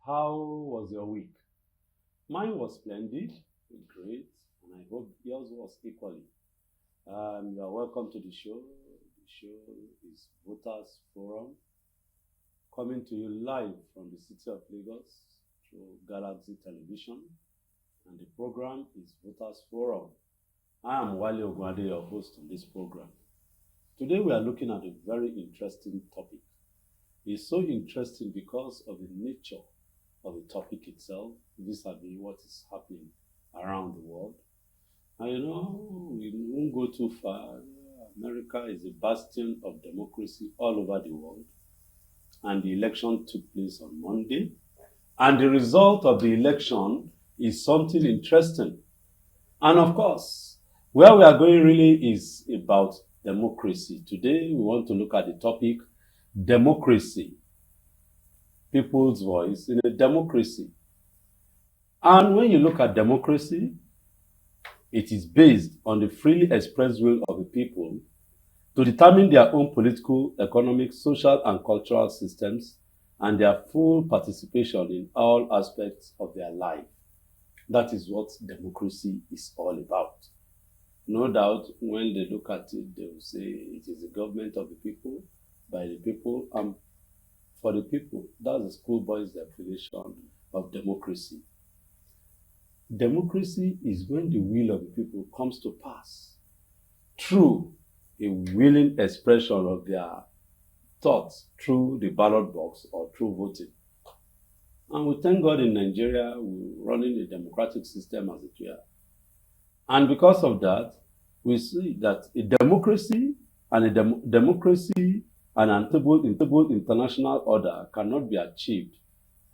How was your week? Mine was splendid, great, and I hope yours was equally. You are welcome to the show. The show is Voters Forum, coming to you live from the city of Lagos through Galaxy Television, and the program is Voters Forum. I am Wale Ogwade, your host on this program. Today we are looking at a very interesting topic. It's so interesting because of the nature of the topic itself, vis-a-vis what is happening around the world. And we won't go too far. America is a bastion of democracy all over the world, and the election took place on Monday. And the result of the election is something interesting. And of course, where we are going really is about democracy. Today, we want to look at the topic democracy, people's voice in a democracy. And when you look at democracy, it is based on the freely expressed will of the people to determine their own political, economic, social, and cultural systems and their full participation in all aspects of their life. That is what democracy is all about. No doubt, when they look at it, they will say it is the government of the people, by the people, and for the people. That's the schoolboy's definition of democracy. Democracy is when the will of the people comes to pass through a willing expression of their thoughts through the ballot box or through voting. And we thank God in Nigeria, we're running a democratic system as it were. And because of that, we see that a democracy and democracy and an unstable international order cannot be achieved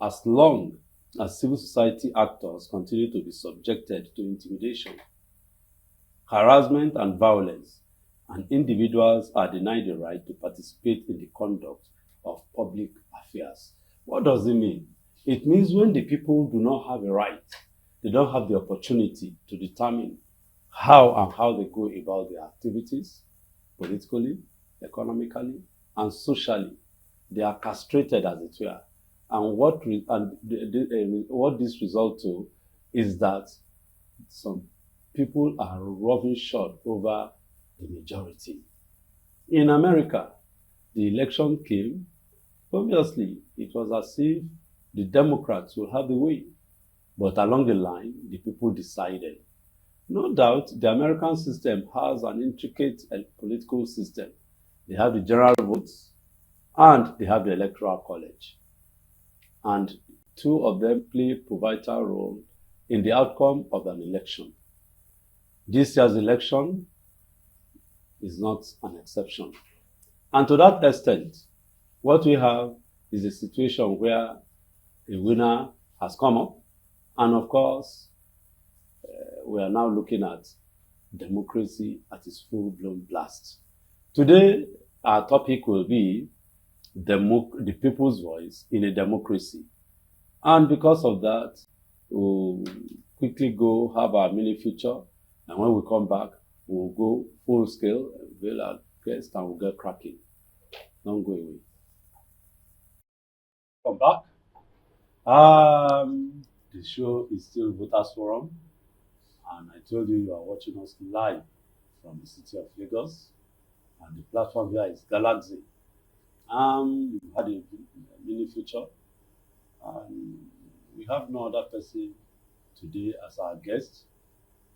as long as civil society actors continue to be subjected to intimidation, harassment, and violence, and individuals are denied the right to participate in the conduct of public affairs. What does it mean? It means when the people do not have a right, they don't have the opportunity to determine how they go about their activities, politically, economically, and socially. They are castrated, as it were. And what this results to is that some people are rubbing short over the majority. In America, the election came. Obviously, it was as if the Democrats will have the way. But along the line, the people decided. No doubt, the American system has an intricate political system. They have the general votes and they have the electoral college. And two of them play a pivotal role in the outcome of an election. This year's election is not an exception. And to that extent, what we have is a situation where a winner has come up. And of course, we are now looking at democracy at its full-blown blast. Today, our topic will be the people's voice in a democracy. And because of that, we'll quickly go have our mini feature. And when we come back, we'll go full scale, veil our guest, and we'll get cracking. Don't go away. Come back. The show is still Voters Forum. And I told you are watching us live from the city of Lagos. And the platform here is Galaxy. We had a mini feature. We have no other person today as our guest,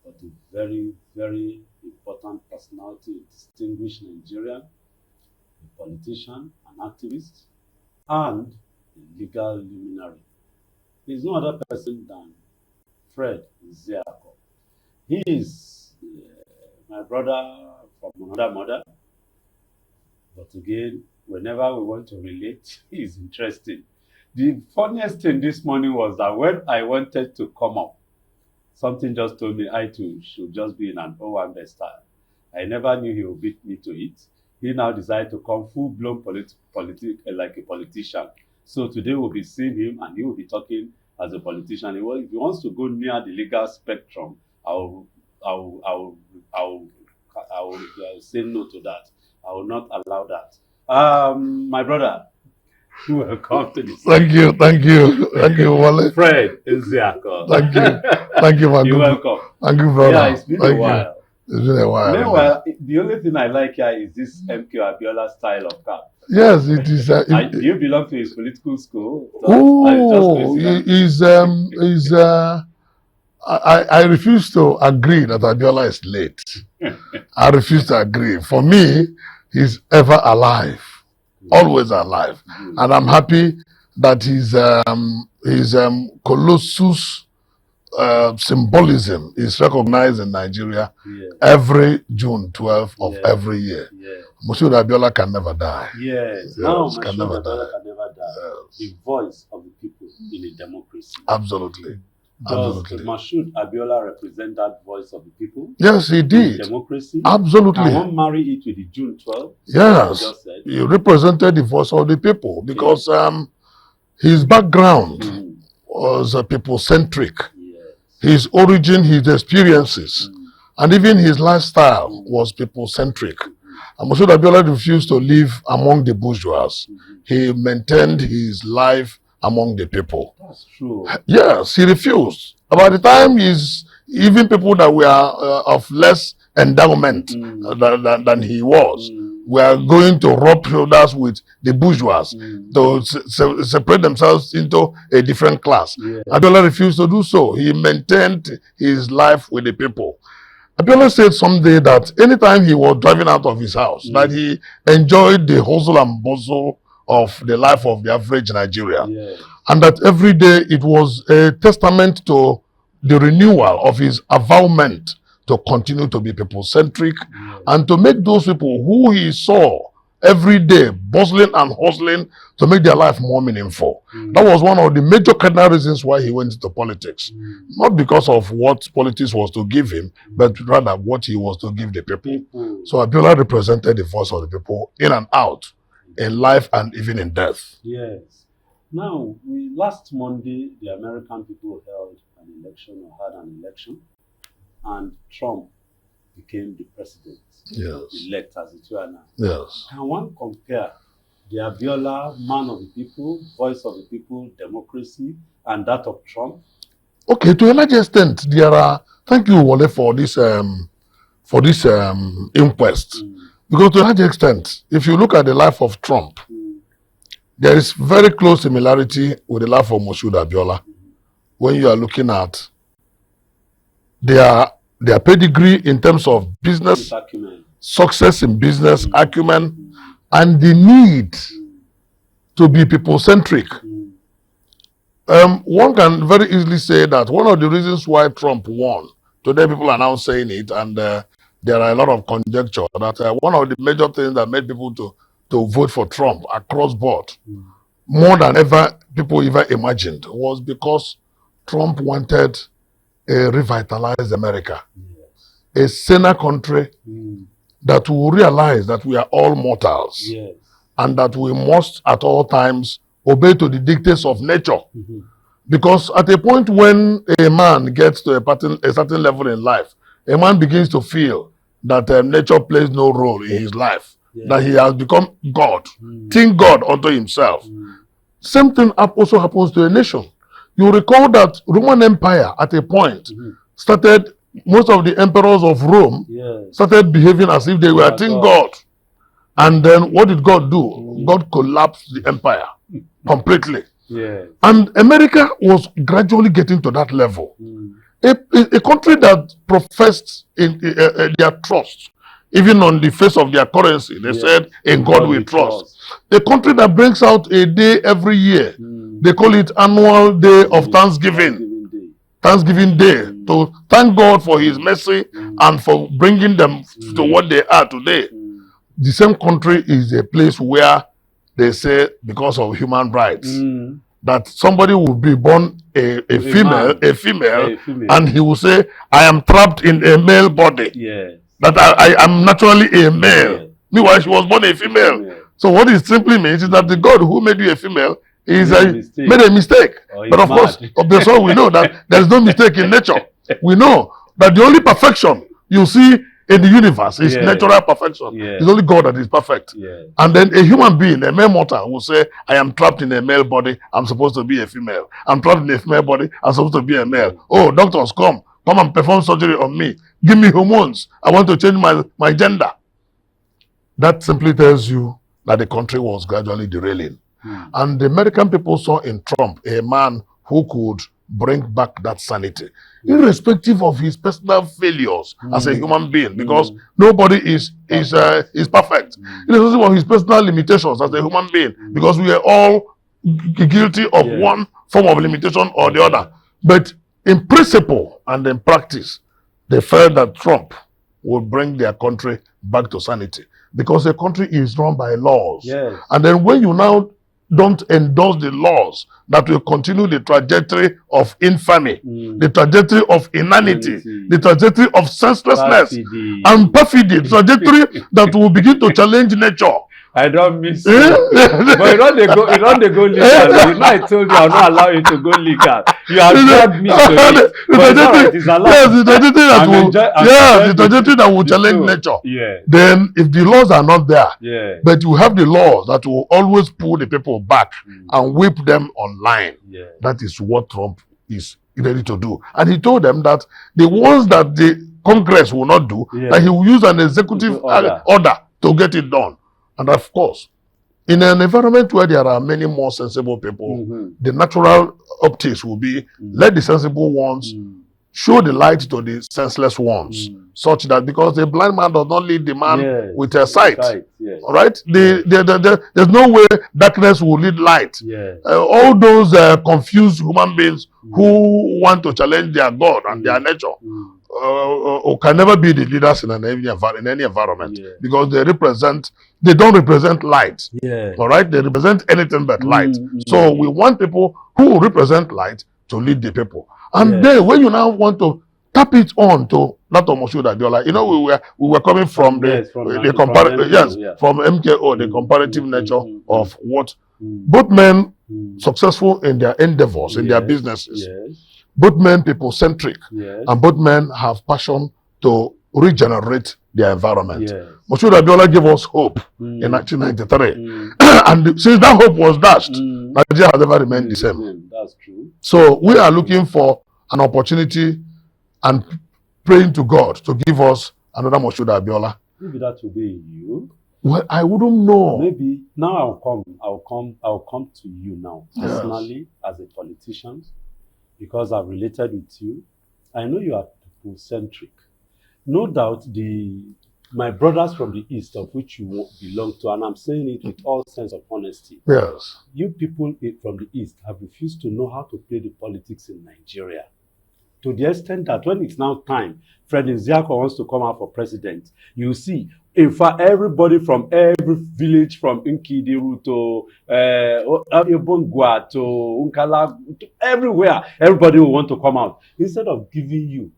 but a very, very important personality, a distinguished Nigerian, a politician, an activist, and a legal luminary. He is no other person than Fred Ezeako. He is my brother from another mother, but again, whenever we want to relate, he is interesting. The funniest thing this morning was that when I wanted to come up, something just told me I too should just be in an Owambe style. I never knew he would beat me to it. He now decided to come full-blown like a politician. So today we'll be seeing him and he will be talking as a politician. If he wants to go near the legal spectrum, I'll say no to that. I will not allow that. My brother, Welcome to the Thank you, Wale. Fred Isiako. Thank you, my You're good. welcome. Thank you, brother. Yeah, it's been a while. It's been a while. Meanwhile, the only thing I like here is this MK Abiola style of cap. Yes, it is. Do you belong to his political school? Oh, I refuse to agree that Abiola is late. I refuse to agree. For me, he's ever alive, always alive, and I'm happy that his colossus symbolism is recognized in Nigeria every June 12th of every year. Moshood Abiola can never die. Yes, no, Moshood Abiola can never die. The voice of the people in a democracy. Absolutely. Does Moshood Abiola represent that voice of the people? Yes, he did. Democracy? Absolutely. Can one marry it with the June 12th? Yes. He represented the voice of the people because his background was people-centric. Yes. His origin, his experiences, and even his lifestyle was people-centric. And Moshood Abiola refused to live among the bourgeois. He maintained his life among the people. That's true. Yes, he refused. By the time even people that were of less endowment than he was, were going to rub shoulders with the bourgeois to separate themselves into a different class. Yeah. Abiola refused to do so. He maintained his life with the people. Abiola said someday that anytime he was driving out of his house, that he enjoyed the hustle and bustle of the life of the average Nigerian. Yeah. And that every day it was a testament to the renewal of his avowment to continue to be people-centric and to make those people who he saw every day bustling and hustling to make their life more meaningful. That was one of the major cardinal reasons why he went into politics. Not because of what politics was to give him, but rather what he was to give the people. So Abiola represented the voice of the people in and out, in life and even in death. Yes. Now, last Monday, the American people held an election or had an election, and Trump became the president. Yes. Elect as it were now. Yes. Can one compare the Abiola, man of the people, voice of the people, democracy, and that of Trump? Okay, to a large extent, there are. Thank you, Wale, for this inquest. Because to a large extent, if you look at the life of Trump, there is very close similarity with the life of Moshood Abiola. When you are looking at their pedigree in terms of business, success in business, acumen, and the need to be people-centric. One can very easily say that one of the reasons why Trump won, today people are now saying it, and there are a lot of conjecture that one of the major things that made people to vote for Trump across board, more than ever people even imagined, was because Trump wanted a revitalized America, a saner country that will realize that we are all mortals, and that we must at all times obey to the dictates of nature. Because at a point when a man gets to a certain level in life, a man begins to feel that nature plays no role in his life, that he has become God, think God unto himself. Same thing also happens to a nation. You recall that Roman Empire at a point started, most of the emperors of Rome started behaving as if they were think God. And then what did God do? God collapsed the empire completely. And America was gradually getting to that level. A country that professed in their trust, even on the face of their currency, they said, in God we trust. A country that brings out a day every year, they call it annual day of Thanksgiving. Thanksgiving Day, to thank God for his mercy and for bringing them to what they are today. The same country is a place where they say, because of human rights, that somebody will be born a female, and he will say, I am trapped in a male body. That I am naturally a male. Meanwhile, she was born a female. So what it simply means is that the God who made you a female made a mistake. But of course, we know that there is no mistake in nature. We know that the only perfection you see in the universe is Yeah. natural perfection. Yeah. It's only God that is perfect. Yeah. And then a human being, a male mortal, will say, I am trapped in a male body, I'm supposed to be a female. I'm trapped in a female body, I'm supposed to be a male. Oh, doctors, come and perform surgery on me. Give me hormones. I want to change my gender. That simply tells you that the country was gradually derailing. And the American people saw in Trump a man who could bring back that sanity, irrespective of his personal failures as a human being, because nobody is perfect. Irrespective of his personal limitations as a human being, because we are all guilty of one form of limitation or the other. But in principle and in practice, they felt that Trump would bring their country back to sanity, because the country is run by laws. Yes. And then when you now don't endorse the laws that will continue the trajectory of infamy, the trajectory of inanity, the trajectory of senselessness and perfidy, the trajectory that will begin to challenge nature. I don't miss you. But you don't go legal. You know I told you I'll not allow you to go legal. You have dragged me to it. But it's all right, it's allowed. Yes, the trajectory that will challenge nature. Yeah. Then if the laws are not there, but you have the laws that will always pull the people back and whip them online. That is what Trump is ready to do. And he told them that the ones that the Congress will not do, that he will use an executive order to get it done. And of course, in an environment where there are many more sensible people, the natural optics will be, let the sensible ones show the light to the senseless ones, such that, because a blind man does not lead the man with a sight. All right? There's no way darkness will lead light. All those confused human beings who want to challenge their God and their nature can never be the leaders in any environment, because they don't represent light. All right? They represent anything but light. So we want people who represent light to lead the people. And then when you now want to tap it on to that of Moshood Abiola, you know, we were coming from from MKO, the comparative nature of what both men successful in their endeavors, in their businesses. Both men people-centric, and both men have passion to regenerate their environment. Moshood Abiola gave us hope in 1993. And since that hope was dashed, Nigeria has never remained the same. That's true. So we are looking for an opportunity and praying to God to give us another Moshood Abiola. Maybe that will be you. Well, I wouldn't know. Maybe now I'll come to you now personally as a politician, because I've related with you. I know you are people-centric. No doubt my brothers from the East, of which you belong to, and I'm saying it with all sense of honesty. Yes. You people from the East have refused to know how to play the politics in Nigeria. To the extent that when it's now time, Fred Nziako wants to come out for president, you see, in fact, everybody from every village, from Nkidiru to Ebongwa to Unkala, to everywhere, everybody will want to come out. Instead of giving you,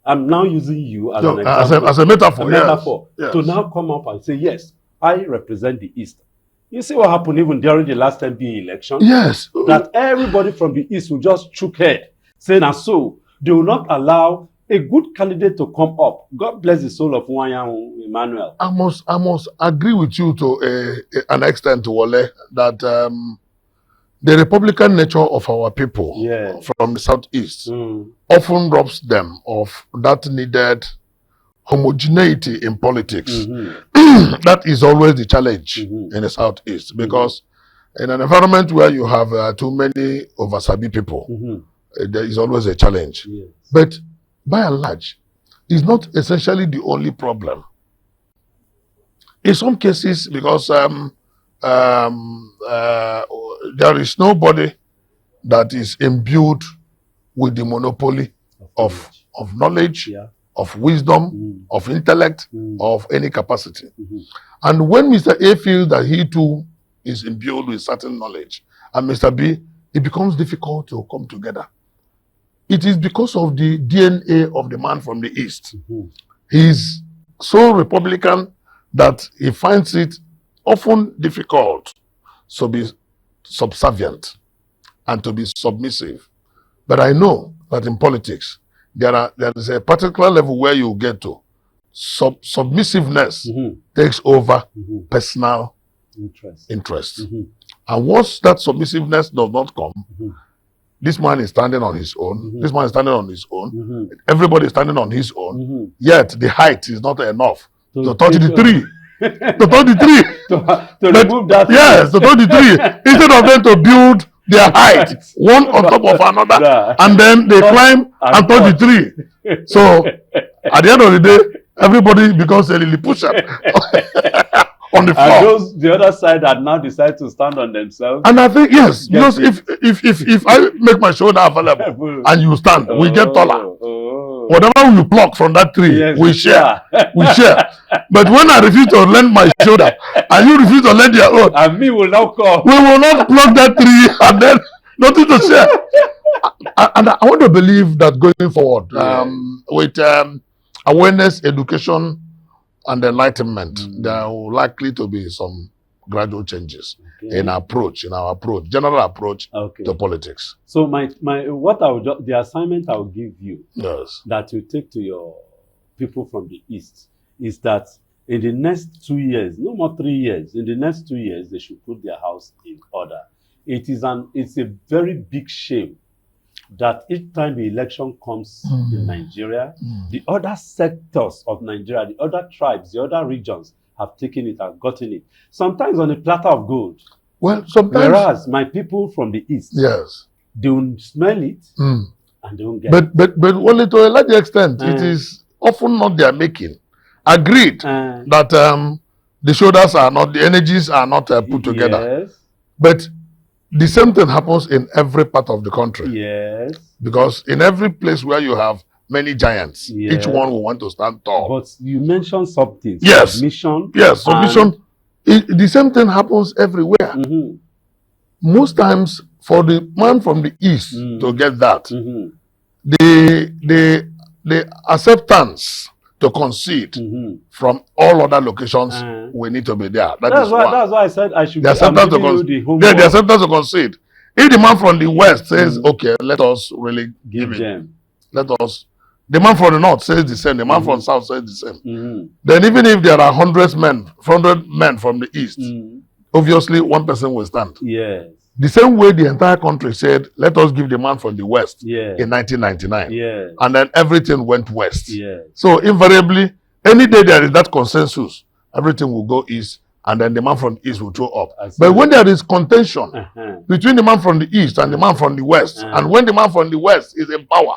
I'm now using you as an example, as a metaphor, yes. To now come up and say, yes, I represent the East. You see what happened even during the last MPA election? Yes. That everybody from the East will just shook head, saying, and so they will not allow a good candidate to come up. God bless the soul of Nwanyan Emmanuel. I must agree with you to an extent, Wole, that the Republican nature of our people from the Southeast often robs them of that needed homogeneity in politics. That is always the challenge in the Southeast, because in an environment where you have too many oversabi people, there is always a challenge. But by and large, it's not essentially the only problem. In some cases, because there is nobody that is imbued with the monopoly of knowledge, of wisdom, of intellect, of any capacity. And when Mr. A feels that he too is imbued with certain knowledge, and Mr. B, it becomes difficult to come together. It is because of the DNA of the man from the East. He's so Republican that he finds it often difficult to be subservient and to be submissive. But I know that in politics, there is a particular level where you get to submissiveness Mhm. takes over Mhm. personal Interest. interest. Mhm. And once that submissiveness does not come, Mhm. this man is standing on his own. Mhm. This man is standing on his own. Mhm. Everybody is standing on his own. Mhm. Yet the height is not enough to To touch take the tree. to To touch the tree. remove that. Yes, to touch the tree. Instead of them to build their height one on top of another, Nah. and then they Touch climb and touch the tree. So at the end of the day, everybody becomes a Lilliputian on the and floor. those the other side that now decide to stand on themselves. And I think yes, Get because it. if I make my shoulder available and you stand, we get taller. Oh. Whatever you pluck from that tree, Yes, we share. yeah. We share. But when I refuse to lend my shoulder and you refuse to lend your own, And me will now come. we will not pluck that tree and then nothing to share. And I want to believe that going forward, with awareness, education, and enlightenment, there will likely to be some gradual changes in our approach, general approach to politics. So the assignment I will give you, Yes. that you take to your people from the East, is that in the next 2 years, no more 3 years, in the next 2 years, they should put their house in order. It's a very big shame that each time the election comes in Nigeria, the other sectors of Nigeria, the other tribes, the other regions have taken it and gotten it. Sometimes on a platter of gold. Well, sometimes. Whereas my people from the East, yes, they will smell it and they won't get it. But only to a large extent, it is often not their making. Agreed that the shoulders are not, the energies are not put together. Yes. But the same thing happens in every part of the country. Yes. Because in every place where you have many giants, each one will want to stand tall. But you mentioned something. Yes. Submission. Yes, submission. The same thing happens everywhere. Most times, for the man from the East to get that, the acceptance to concede from all other locations will need to be there. That's why I said I should. The acceptance to concede. If the man from the West says, "Okay, let us really give it," the man from the North says the same. The man from the South says the same. Then, even if there are 100 men from the East, obviously one person will stand. Yes. The same way the entire country said, "Let us give the man from the West," in 1999. Yes. And then everything went west. Yes. So invariably, any day there is that consensus, everything will go east, and then the man from the East will throw up. But when there is contention between the man from the East and the man from the West, and when the man from the West is in power,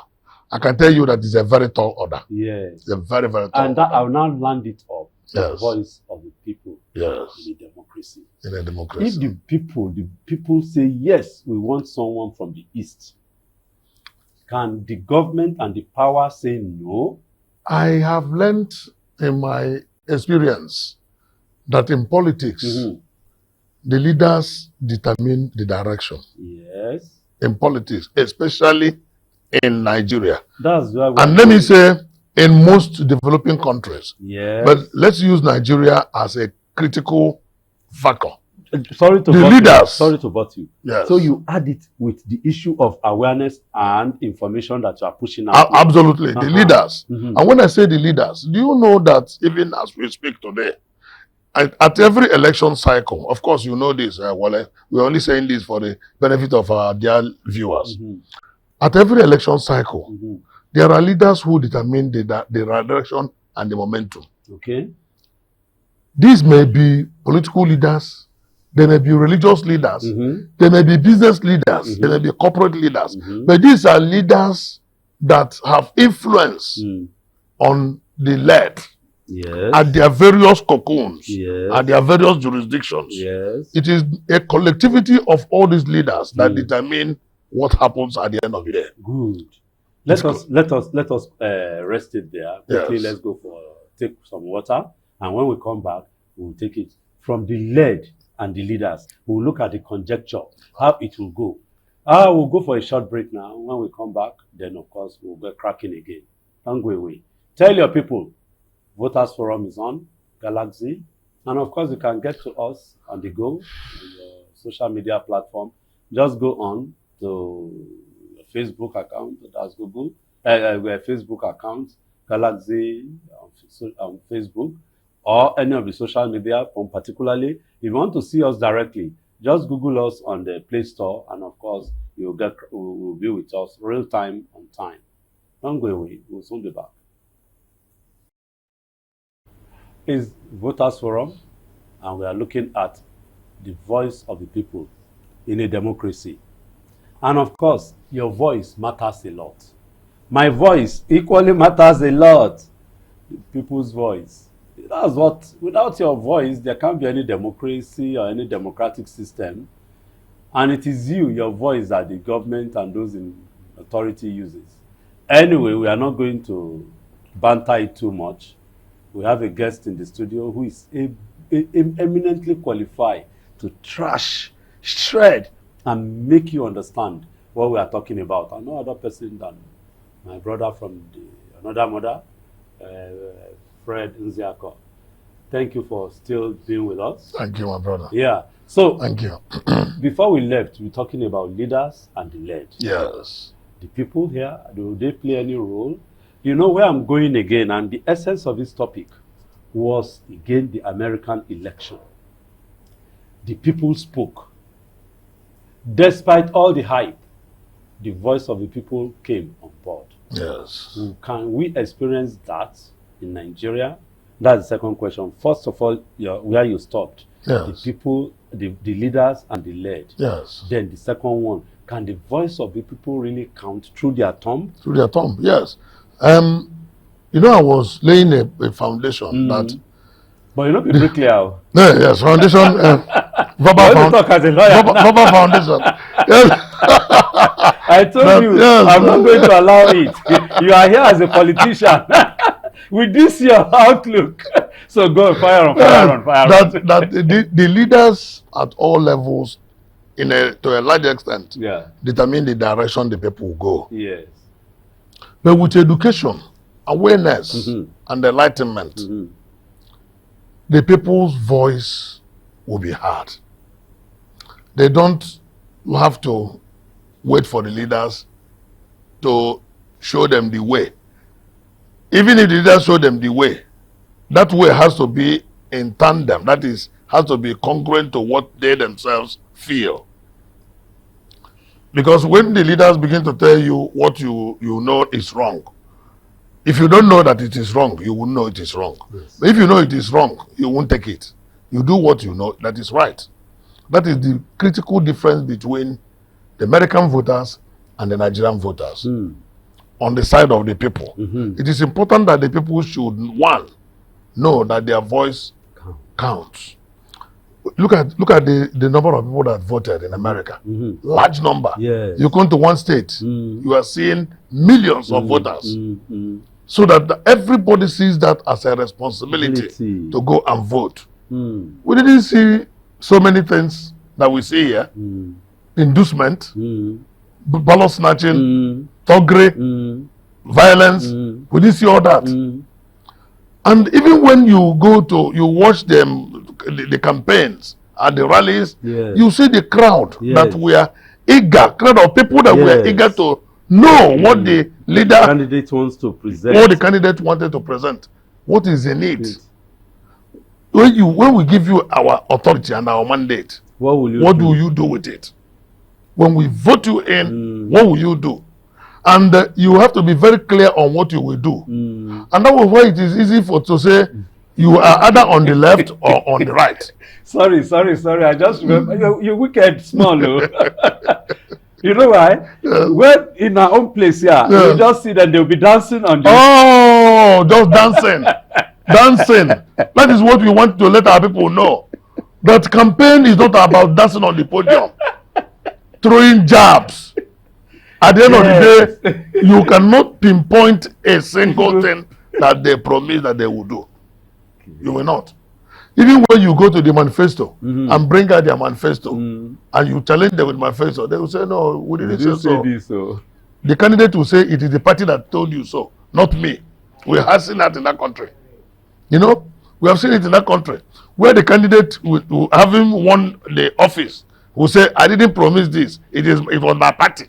I can tell you that it's a very tall order. Yes. It's a very, very tall order. And I will now land it up. The voice of the people. Yes. In a democracy. In a democracy. If the people say, yes, we want someone from the East, can the government and the power say no? I have learned in my experience that in politics, the leaders determine the direction. Yes. In politics, especially in Nigeria. That's why. And let me say, in most developing countries. Yes. But let's use Nigeria as a critical factor. Sorry to butt you. Yes. So you add it with the issue of awareness and information that you are pushing out. Absolutely. The leaders. And when I say the leaders, do you know that even as we speak today, at every election cycle, of course you know this, Wale, we're only saying this for the benefit of our dear viewers. At every election cycle, there are leaders who determine the direction and the momentum. Okay. These may be political leaders, they may be religious leaders, they may be business leaders, they may be corporate leaders. But these are leaders that have influence on the led at their various cocoons, at their various jurisdictions. It is a collectivity of all these leaders that determine what happens at the end of the day. Good. Let us rest it there. Quickly, let's go take some water, and when we come back, we'll take it from the lead and the leaders. We'll look at the conjecture, how it will go. We'll go for a short break now. When we come back, then of course we'll get cracking again. Don't go away. Tell your people, Voters Forum is on Galaxy, and of course you can get to us on the go, on your social media platform. Just go on to Facebook account, that's Google, Facebook account, Galaxy on Facebook or any of the social media, particularly. If you want to see us directly, just Google us on the Play Store, and of course, will be with us real time on time. Don't go away. We'll soon be back. Is Voters Forum, and we are looking at the voice of the people in a democracy. And of course, your voice matters a lot. My voice equally matters a lot. The people's voice. That's what, without your voice, there can't be any democracy or any democratic system. And it is you, your voice, that the government and those in authority uses. Anyway, we are not going to banter it too much. We have a guest in the studio who is eminently qualified to trash, shred, and make you understand what we are talking about. And no other person than my brother from another mother, Fred Nziako. Thank you for still being with us. Thank you, my brother. Yeah. So, thank you. Before we left, we were talking about leaders and the led. Yes. The people here, do they play any role? You know where I'm going again, and the essence of this topic was, again, the American election. The people spoke. Despite all the hype, the voice of the people came on board. Yes. Can we experience that in Nigeria? That's the second question. First of all, where you stopped. Yes. The people, the leaders and the led. Yes. Then the second one, can the voice of the people really count through their thumb? Through their thumb, yes. You know, I was laying a foundation that... But you know, be very clear. No, yes, foundation... talk as a lawyer. Verbal foundation. Yes. I told you, yes, I'm not going to allow it. You are here as a politician. With this your outlook. So go, fire on. That the leaders at all levels, to a large extent, determine the direction the people will go. Yes. But with education, awareness, and enlightenment, the people's voice will be heard. They don't have to wait for the leaders to show them the way. Even if the leaders show them the way, that way has to be in tandem. That is, has to be congruent to what they themselves feel. Because when the leaders begin to tell you what you know is wrong, if you don't know that it is wrong, you won't know it is wrong. Yes. But if you know it is wrong, you won't take it. You do what you know that is right. That is the critical difference between the American voters and the Nigerian voters on the side of the people. It is important that the people should, one, know that their voice counts. Look at the number of people that voted in America. Large number. Yes. You come to one state, you are seeing millions of voters. So that everybody sees that as a responsibility to go and vote. We didn't see so many things that we see here. Inducement, ballot snatching, thuggery, violence. We didn't see all that. And even when you watch them, the campaigns and the rallies, you see the crowd that were eager, crowd of people that were eager to know what the candidate wants to present. What the candidate wanted to present. What is in it? When we give you our authority and our mandate, what do you do with it? When we vote you in, what will you do? And you have to be very clear on what you will do. And that was why it is easy to say you are either on the left or on the right. Sorry. I just remember you're wicked small. You know why? When in our own place here, you just see that they'll be dancing on the... Oh, just dancing. Dancing. That is what we want to let our people know. That campaign is not about dancing on the podium, throwing jabs. At the end of the day, you cannot pinpoint a single thing that they promise that they will do. You will not. Even when you go to the manifesto and bring out their manifesto and you challenge them with manifesto, they will say, no, we didn't say so. The candidate will say, it is the party that told you so, not me. We have seen that in that country. You know, we have seen it in that country where the candidate, having won the office, will say, I didn't promise this. It was my party.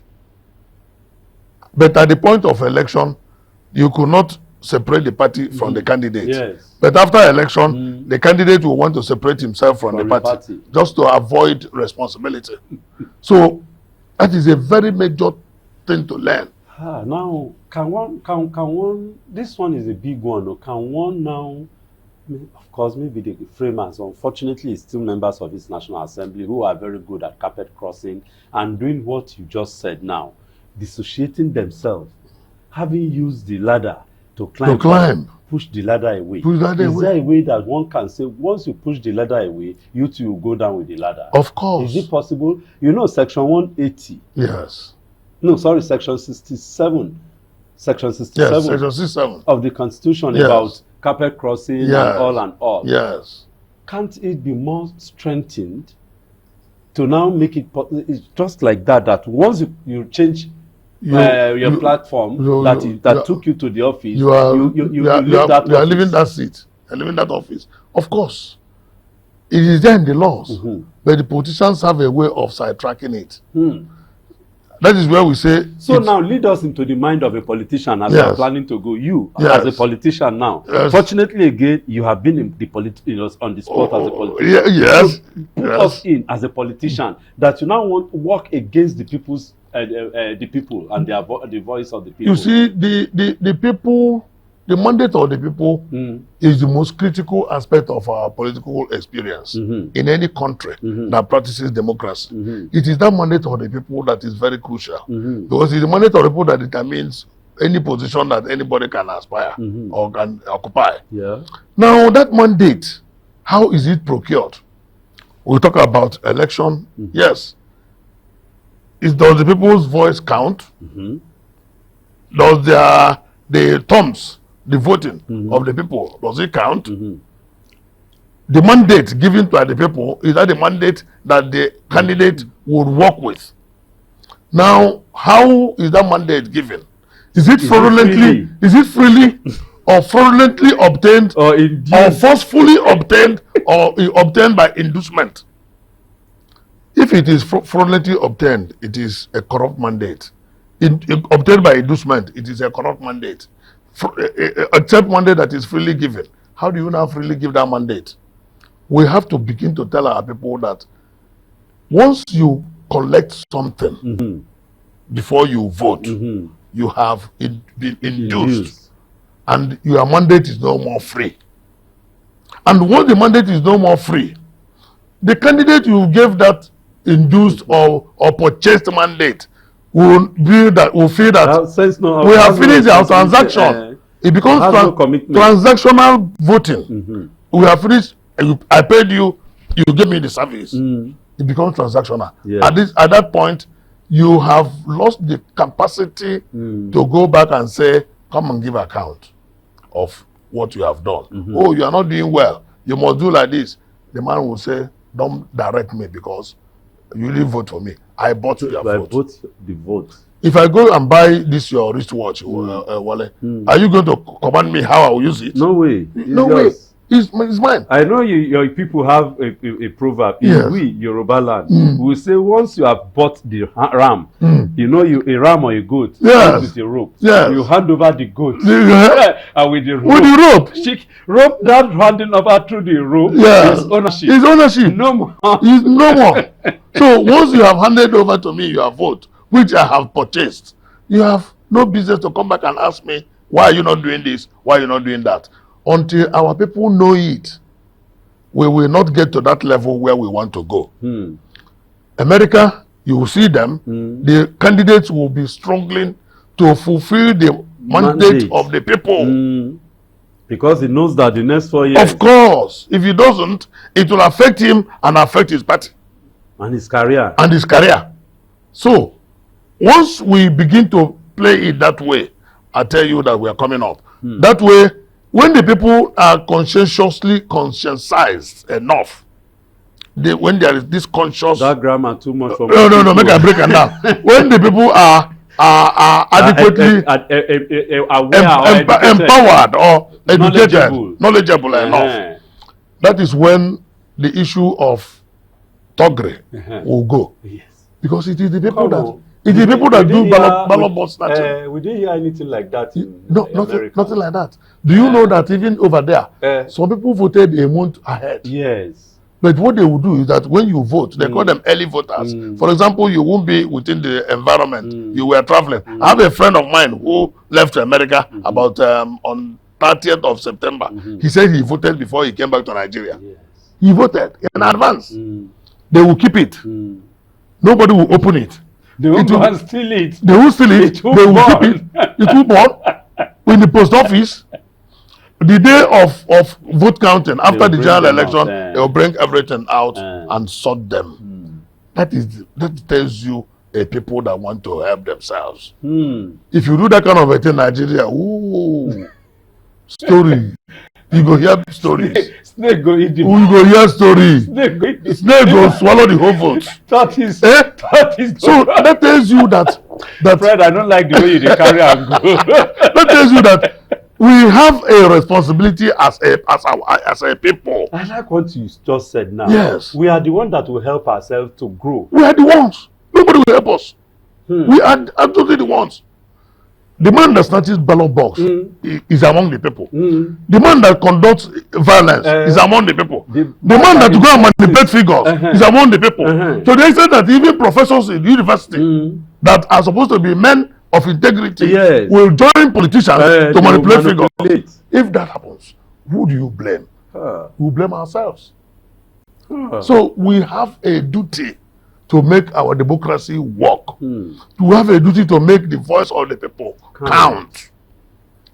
But at the point of election, you could not separate the party from the candidate. Yes. But after election, the candidate will want to separate himself from the party just to avoid responsibility. So that is a very major thing to learn. Now, can one, this one is a big one, or can one now, of course, maybe the framers, unfortunately, it's still members of this National Assembly who are very good at carpet crossing and doing what you just said now, dissociating themselves, having used the ladder to climb. Push the ladder away. Is there a way that one can say, once you push the ladder away, you too will go down with the ladder? Of course. Is it possible? You know, Section 180. Yes. No, sorry, Section 67. Section 67. Yes, Section 67. Of the Constitution about carpet crossing and all. Yes. Can't it be more strengthened to now make it just like that once you change your platform that took you to the office, you are leaving that seat, you're leaving that office. Of course, it is there in the laws, but the politicians have a way of sidetracking it. That is where we say. So now lead us into the mind of a politician as you are planning to go. You as a politician now. Fortunately, again, you have been in the on the spot as a politician. Yes. So put us in as a politician that you now want to work against the people's the people and the voice of the people. You see, the people, the mandate of the people is the most critical aspect of our political experience in any country that practices democracy. It is that mandate of the people that is very crucial because it's the mandate of the people that determines any position that anybody can aspire or can occupy. Now, that mandate, how is it procured? We talk about election. Yes. Does the people's voice count? Does the thumbs, the voting of the people, does it count? The mandate given to the people, is that the mandate that the candidate would work with? Now, how is that mandate given? Is it fraudulently? Is it freely or fraudulently obtained or forcefully obtained or obtained by inducement? If it is fraudulently obtained, it is a corrupt mandate. Obtained by inducement, it is a corrupt mandate. Except mandate that is freely given. How do you now freely give that mandate? We have to begin to tell our people that once you collect something before you vote, you have been induced. And your mandate is no more free. And once the mandate is no more free, the candidate you gave that induced or purchased mandate will feel that we have finished our transaction. It becomes transactional voting. We have finished. I paid you. You gave me the service. It becomes transactional. At that point, you have lost the capacity to go back and say, "Come and give account of what you have done." Oh, you are not doing well. You must do like this. The man will say, "Don't direct me because you didn't vote for me. I bought your vote." I bought the vote. If I go and buy this your wristwatch, Wale, are you going to command me how I will use it? No way. No way. It's mine. I know your people have a proverb in Yoruba land. We say once you have bought the ram, you know a ram or a goat with a rope. You hand over the goat and with the rope. Rope that handing over through the rope is ownership. It's ownership. No more. It's no more. So once you have handed over to me your vote, which I have purchased, you have no business to come back and ask me, why are you not doing this? Why are you not doing that? Until our people know it, we will not get to that level where we want to go. America, you will see them, the candidates will be struggling to fulfill the mandate of the people. Because he knows that the next 4 years. Of course. If he doesn't, it will affect him and affect his party. And his career. And his career. So, once we begin to play it that way, I tell you that we are coming up. That way, when the people are conscientized enough, when there is this conscious... That grammar too much for me. No, make a break and down. When the people are adequately empowered or educated, knowledgeable enough, that is when the issue of thuggery will go. Yes. Because it is the people It is people that do We ballot box snatching. we didn't hear anything like that in No, America. nothing like that. Do you know that even over there, some people voted a month ahead? Yes. But what they will do is that when you vote, they call them early voters. For example, you won't be within the environment. You were traveling. I have a friend of mine who left America about on 30th of September. He said he voted before he came back to Nigeria. Yes. He voted in advance. They will keep it. Nobody will open it. They will go and steal it. They will steal it. They will keep it. It will burn in the post office. The day of vote counting, after the general election, they will bring everything out and sort them. That tells you a people that want to help themselves. If you do that kind of a thing in Nigeria, ooh, story. You go hear stories. Snake go eat the You go hear stories. Snake Go swallow the whole vote. That is So that tells you that Fred, I don't like the way you dey carry and go. That tells you that we have a responsibility as a people. I like what you just said now. Yes. We are the one that will help ourselves to grow. We are the ones. Nobody will help us. We are absolutely the ones. The man that snatches ballot box is among the people. The man that conducts violence is among the people. The man that go and manipulate figures is among the people. So they said that even professors in university that are supposed to be men of integrity will join politicians to manipulate figures. If that happens, who do you blame? We blame ourselves. So we have a duty to make our democracy work. We have a duty to make the voice of the people count.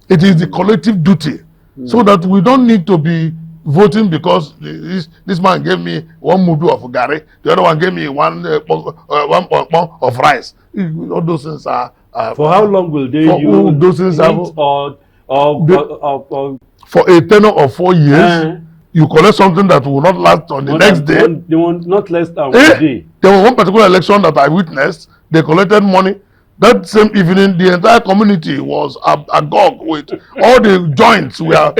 It is the collective duty, so that we don't need to be voting because this man gave me one mudu of gari, the other one gave me one pong of rice. All those things are. For how long will they use those things or for a tenure of 4 years? You collect something that will not last on the next day. They will not last on one day. There was one particular election that I witnessed. They collected money. That same evening, the entire community was agog with all the joints were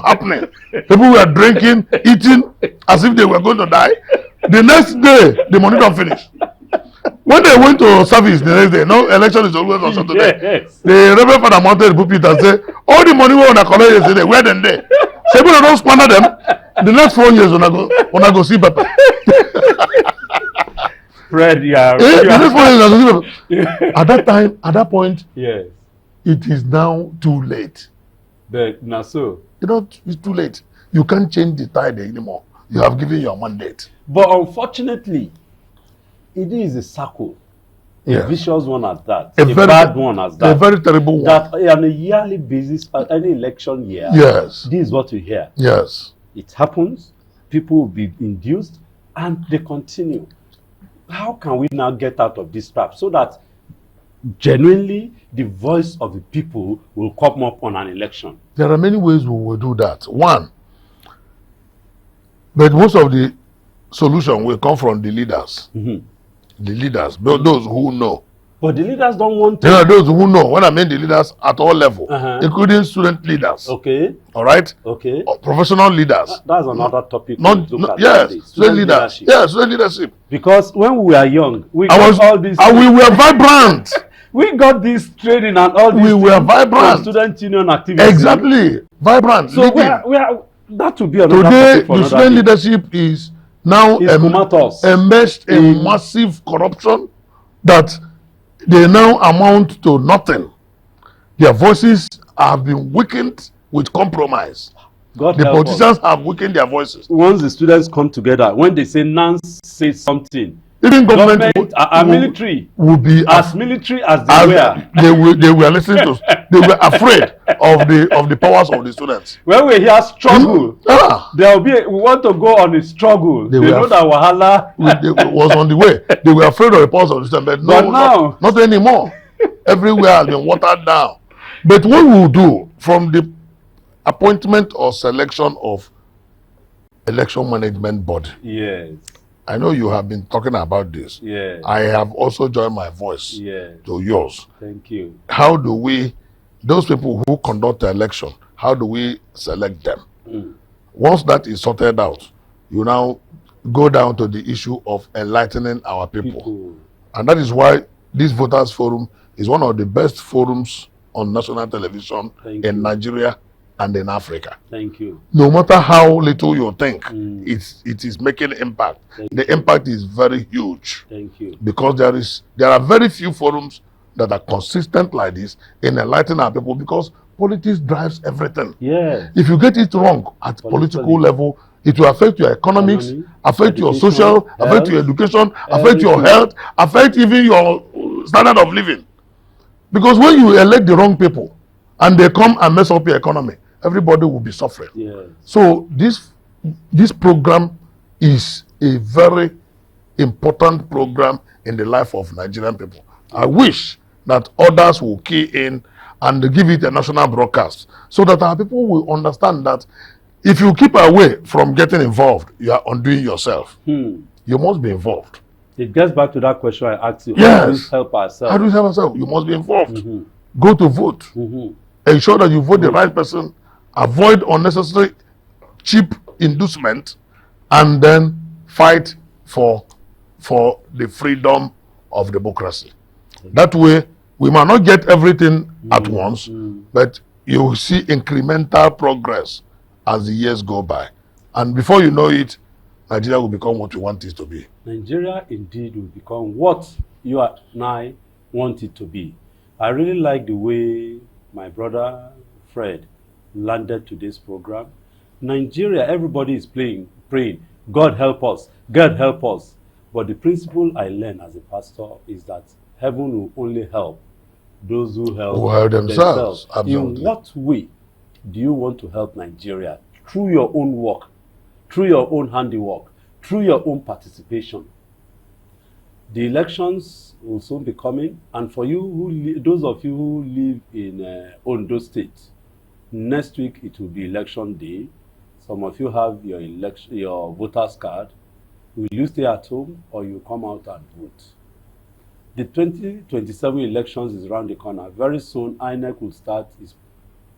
happening. People were drinking, eating as if they were going to die. The next day, the money don't finish. When they went to service the next day, no election is always on Saturday. Yes. The Reverend Father mounted the pulpit and said, all the money we want to collect yesterday, where then they? Say, people don't squander them. The next 4 years, when I go see Papa. Fred, yeah. At that point, yes, it is now too late. But now so. It's too late. You can't change the tide anymore. You have given your mandate. But unfortunately, it is a circle. A vicious one at that. A bad one as that. A very terrible one. That on a yearly basis, at any election year, yes, this is what you hear. Yes. It happens, people will be induced, and they continue. How can we now get out of this trap so that genuinely the voice of the people will come up on an election? There are many ways we will do that. One, but most of the solution will come from the leaders. The leaders, those who know. But the leaders don't want to. There are those who know. When I mean the leaders at all levels, including student leaders. Okay. All right. Okay. Professional leaders. That's another topic. Yes. Student leadership. Yes, student leadership. Because when we were young, we got all this. And we were vibrant. We got this training and all this. We were vibrant. Student union activities. Exactly. Vibrant. So we are. That will be another today. Topic for the student leadership is now immersed in massive corruption that they now amount to nothing. Their voices have been weakened with compromise. God the politicians have weakened their voices. Once the students come together, when they say Nance says something, even government military will be as military as they were. They were listening to. They were afraid of the powers of the students. When we hear struggle, there will be. We want to go on a struggle. They know that Wahala was on the way. They were afraid of the powers of the students, but no, now not anymore. Everywhere has been watered down. But what we will do from the appointment or selection of election management body. Yes. I know you have been talking about this. Yes. I have also joined my voice to yours. Thank you. How do we, those people who conduct the election, how do we select them? Once that is sorted out, you now go down to the issue of enlightening our people. And that is why this voters forum is one of the best forums on national television Thank in you. Nigeria and in Africa. Thank you. No matter how little you think, it is making impact. Thank The you. impact is very huge Thank you. because there are very few forums that are consistent like this in enlightening our people, because politics drives everything. Yes. If you get it wrong at political level, it will affect your economics, affect your education, social, affect your health, education, affect your everything. health, affect even your standard of living. Because when you elect the wrong people and they come and mess up your economy, everybody will be suffering. Yes. So this program is a very important program in the life of Nigerian people. I wish that others will key in and give it a national broadcast so that our people will understand that if you keep away from getting involved, you are undoing yourself. You must be involved. It gets back to that question I asked you. Yes. How do we help ourselves? How do you help yourself? You must be involved. Go to vote. Ensure that you vote the right person. Avoid unnecessary cheap inducement, and then fight for the freedom of democracy. That way, we might not get everything at once, but you will see incremental progress as the years go by. And before you know it, Nigeria will become what we want it to be. Nigeria indeed will become what you and I want it to be. I really like the way my brother Fred landed today's program. Nigeria, everybody is praying, God help us, God help us. But the principle I learned as a pastor is that heaven will only help those who help themselves. In what way do you want to help Nigeria? Through your own work, through your own handiwork, through your own participation. The elections will soon be coming, and for you, those of you who live in Ondo State, next week it will be election day. Some of you have your voters card. Will you stay at home or you come out and vote? The 2027 elections is around the corner. Very soon, INEC will start its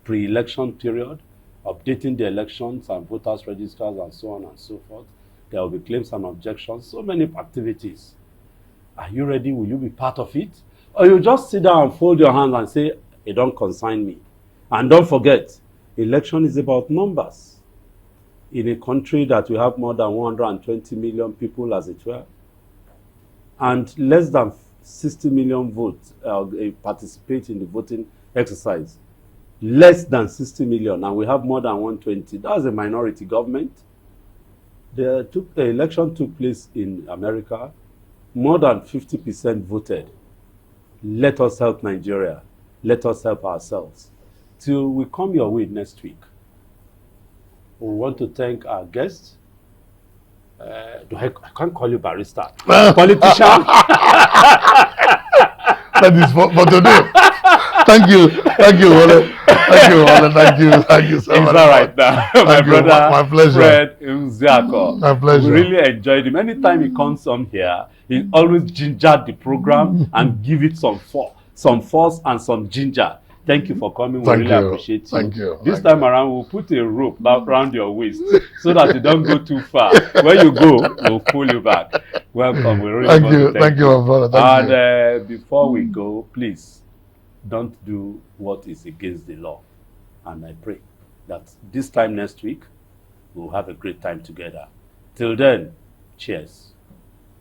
pre-election period, updating the elections and voters registers and so on and so forth. There will be claims and objections, so many activities. Are you ready? Will you be part of it? Or you just sit down and fold your hands and say, it don't concern me. And don't forget, election is about numbers. In a country that we have more than 120 million people, as it were, and less than 60 million votes participate in the voting exercise. Less than 60 million, and we have more than 120. That's a minority government. The election took place in America. More than 50% voted. Let us help Nigeria. Let us help ourselves. Till we come your way next week. We want to thank our guests. I can't call you barrister. Politician. That is for today. Thank you, Wale. Thank you so much. It's all right now. My brother, my pleasure. Fred Nziako. My pleasure. We really enjoyed him. Anytime he comes on here, he always gingered the program and give it some force and some ginger. Thank you for coming. We really appreciate you. Thank you. This time around, we'll put a rope around your waist so that you don't go too far. When you go, we'll pull you back. Welcome. We really thank you. Thank you, my brother. Thank you. And before we go, please don't do what is against the law. And I pray that this time next week, we'll have a great time together. Till then, cheers.